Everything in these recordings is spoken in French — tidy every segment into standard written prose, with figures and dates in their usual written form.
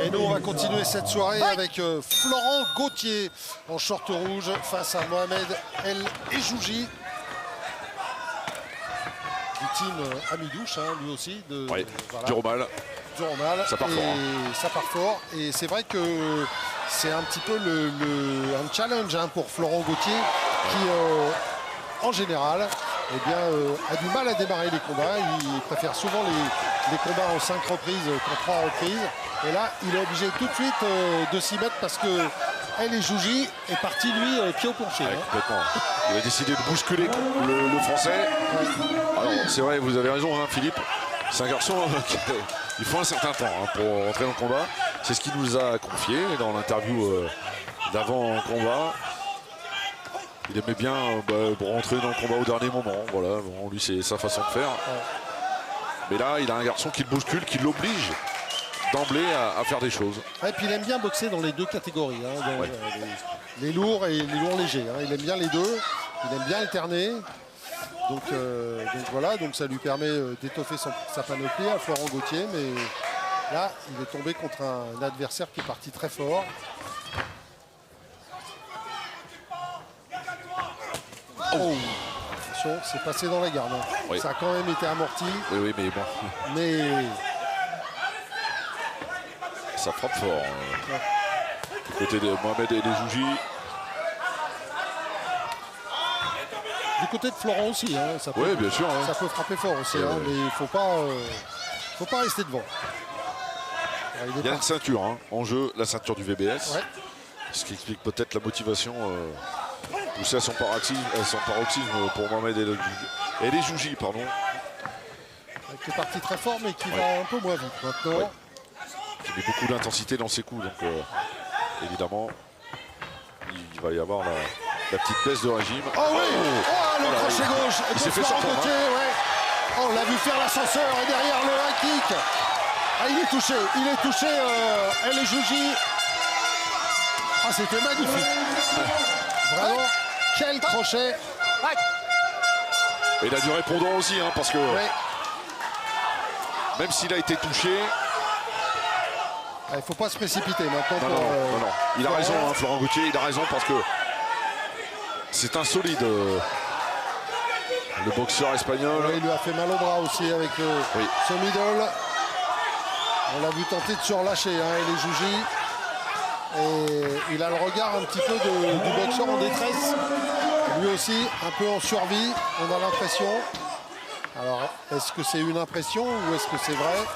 Et nous, on va continuer cette soirée avec Florent Gauthier en short rouge face à Mohamed El Ejouji du team Amidouche, hein, lui aussi. Oui, voilà. du Romal. Du Romal. Ça part fort. Hein. Ça part fort. Et c'est vrai que c'est un petit peu un challenge hein, pour Florent Gauthier qui, en général, eh bien, a du mal à démarrer les combats. Il préfère souvent les combats en 5 reprises qu'en 3 reprises. Et là, il est obligé tout de suite de s'y mettre parce que El Ejouji est parti, lui, pied au plancher. Ouais, hein. complètement. Il a décidé de bousculer le Français. Ouais. Alors, c'est vrai, vous avez raison, hein, Philippe. C'est un garçon il faut un certain temps hein, pour rentrer dans le combat. C'est ce qu'il nous a confié dans l'interview d'avant combat. Il aimait bien rentrer dans le combat au dernier moment. Voilà, bon, lui, c'est sa façon de faire. Ouais. Mais là, il a un garçon qui le bouscule, qui l'oblige d'emblée à faire des choses. Et puis il aime bien boxer dans les deux catégories, hein, dans, les lourds et les lourds légers. Hein. Il aime bien les deux, il aime bien alterner. Donc voilà, donc ça lui permet d'étoffer sa panoplie à Florent Gauthier. Mais là, il est tombé contre un adversaire qui est parti très fort. Oh, attention, c'est passé dans la garde. Hein. Oui. Ça a quand même été amorti. Oui, mais bon. Mais ça frappe fort. Du côté de Mohamed El Ejouji. Du côté de Florent aussi, hein, ça peut, bien sûr, ça peut frapper fort aussi, hein, mais il ne faut pas rester devant. Alors, il y a une ceinture hein, en jeu, la ceinture du VBS, ce qui explique peut-être la motivation poussée à son paroxysme pour Mohamed El Ejouji, pardon. Qui est parti très fort, mais qui va un peu moins vite maintenant. Il met beaucoup d'intensité dans ses coups, donc évidemment, il va y avoir la petite baisse de régime. Oh oui, le crochet gauche. Il s'est fait surprendre. Oh, on l'a vu faire l'ascenseur et derrière le high kick. Ah, il est touché, El Ejouji. Ah, c'était magnifique. Vraiment, quel crochet. Et il a du répondant aussi, hein, parce que même s'il a été touché, il ne faut pas se précipiter maintenant. Non. Il a raison, hein, Florent Gauthier, il a raison parce que c'est un solide, le boxeur espagnol. Il lui a fait mal au bras aussi avec ce middle. On l'a vu tenter de surlâcher, hein, El Ejouji. Et il a le regard un petit peu du boxeur en détresse. Lui aussi, un peu en survie, on a l'impression. Alors, est-ce que c'est une impression ou est-ce que c'est vrai ?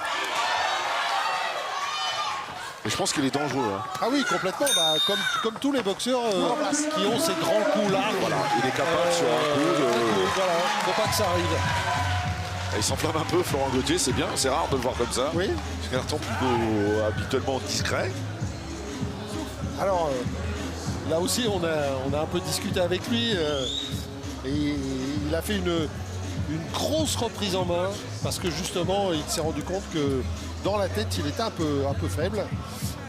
Et je pense qu'il est dangereux. Hein. Ah oui, complètement. Comme tous les boxeurs qui ont ces grands coups là. Voilà, il est capable sur un coup. Voilà, faut pas que ça arrive. Il s'enflamme un peu, Florent Gauthier, c'est bien, c'est rare de le voir comme ça. Oui. C'est un garçon plutôt habituellement discret. Alors, là aussi, on a un peu discuté avec lui. Et il a fait une grosse reprise en main parce que justement, il s'est rendu compte que dans la tête, il était un peu faible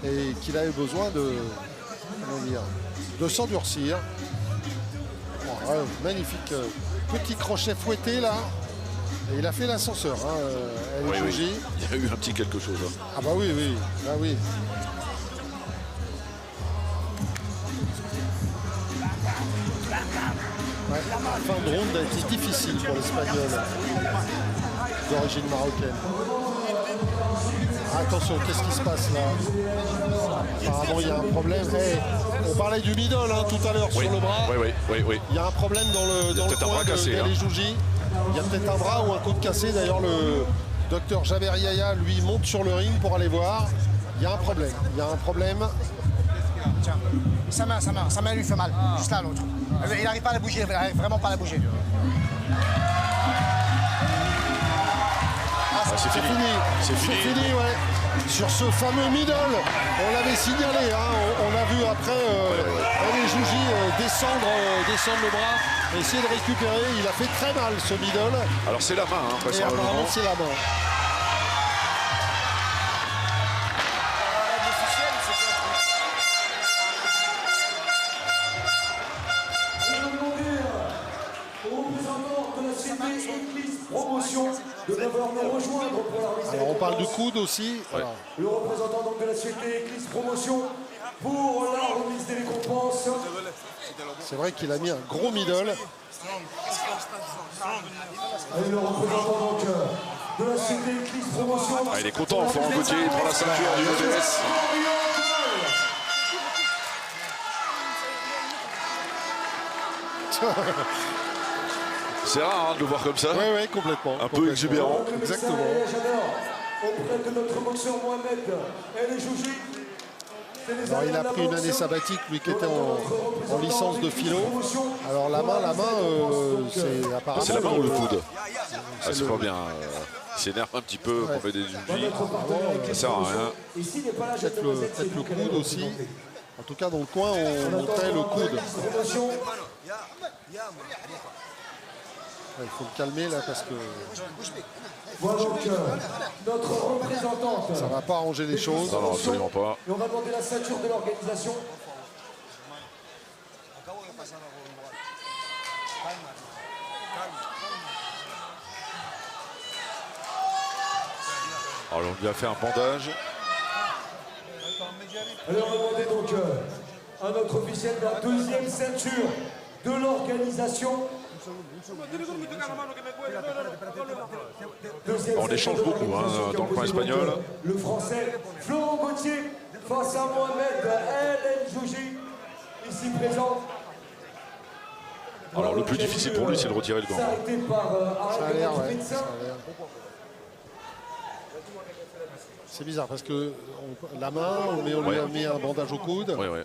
et qu'il avait besoin de s'endurcir. Oh, magnifique petit crochet fouetté là. Et il a fait l'ascenseur, hein, El Ejouji. Il y a eu un petit quelque chose. Hein. Ah bah oui. La fin de ronde a été difficile pour l'Espagnol d'origine marocaine. Attention, qu'est-ce qui se passe là? Apparemment, il y a un problème. On parlait du middle hein, tout à l'heure sur le bras. Oui. Il y a un problème dans le coin d'El Ejouji. Il y a peut-être un bras ou un coude cassé. D'ailleurs, le docteur Jaber Yaya, lui, monte sur le ring pour aller voir. Il y a un problème. Tiens, sa main lui fait mal, juste là l'autre. Il n'arrive pas à la bouger, il n'arrive vraiment pas à la bouger. C'est fini. C'est fini, ouais. Sur ce fameux middle, on l'avait signalé. Hein, on a vu après El Ejouji descendre le bras, essayer de récupérer. Il a fait très mal ce middle. Alors c'est la main, hein, et apparemment c'est la main. De d'avoir nous rejoindre pour la remise des Alors on parle du récompenses. coude aussi. Alors, Le représentant donc de la société Eclipse Promotion pour la remise des récompenses. c'est vrai qu'il a mis un gros middle. Et le représentant donc de la société Eclipse Promotion. Ah, il est content, Florent Gauthier, il prend la ceinture du ODS. C'est rare hein, de le voir comme ça. Oui, oui, complètement. Un peu exubérant. Exactement. Auprès de notre boxeur Mohamed El Jouji. Alors il a pris une année sabbatique, lui qui était en licence de philo. Alors la main, c'est apparemment... C'est la main ou le coude? Ah, c'est pas bien. Il s'énerve un petit peu, on fait des jujis. Ça sert à rien. Peut-être le coude aussi. En tout cas, dans le coin, on montait le coude. Il faut le calmer là parce que Voilà donc notre représentante. ça va pas arranger les choses. Non, non, absolument pas. Et on va demander la ceinture de l'organisation. Alors on lui a fait un bandage. Allez, on va demander donc à notre officiel la deuxième ceinture de l'organisation. On échange beaucoup hein, dans le coin espagnol. Le français Florent Gauthier face à Mohamed El Jouji, ici présent. Alors le plus difficile pour lui, c'est de retirer le gant. Arrêté par Ça a l'air, notre ouais. médecin. Ça a l'air. C'est bizarre parce que la main, on lui a mis un bandage au coude. Oui, oui.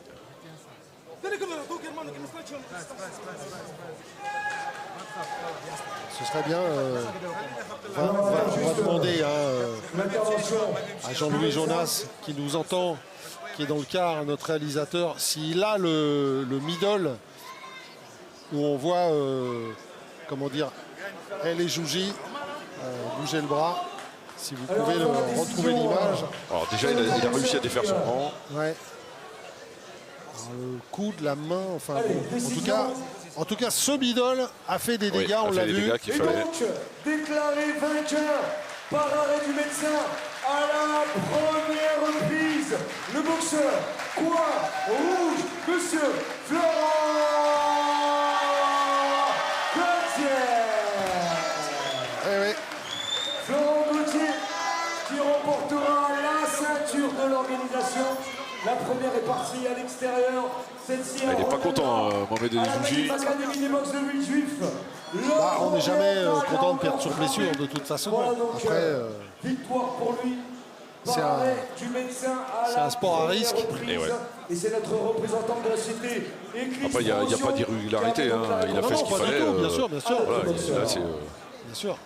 Ce serait bien. On va demander à Jean-Louis Jonas qui nous entend, qui est dans le car, notre réalisateur, s'il a le middle où on voit, comment dire, El Jouji bouger le bras. Si vous pouvez retrouver l'image. Alors déjà, il a réussi à défaire son gant. Ouais. Alors, le coude, la main, enfin bon. En tout cas, ce middle a fait des dégâts, Oui, on l'a vu. qu'il Et fallait. donc, déclaré vainqueur par arrêt du médecin à la première reprise, le boxeur coin rouge, monsieur Florent Gauthier. Eh oui. Florent Gauthier qui remportera la ceinture de l'organisation. La première est partie à l'extérieur. Celle-ci Il n'est pas content, Mohamed El Jouji. Bah, on n'est jamais content de perdre sur blessure de toute façon. Voilà donc, Après, victoire pour lui. c'est un sport à risque. Et ouais. Et c'est notre représentant de la société. Après, il n'y a pas d'irrégularité. Hein. Il a fait ce qu'il pas du fallait. tout, bien sûr, bien sûr. Voilà, là, c'est, Bien sûr.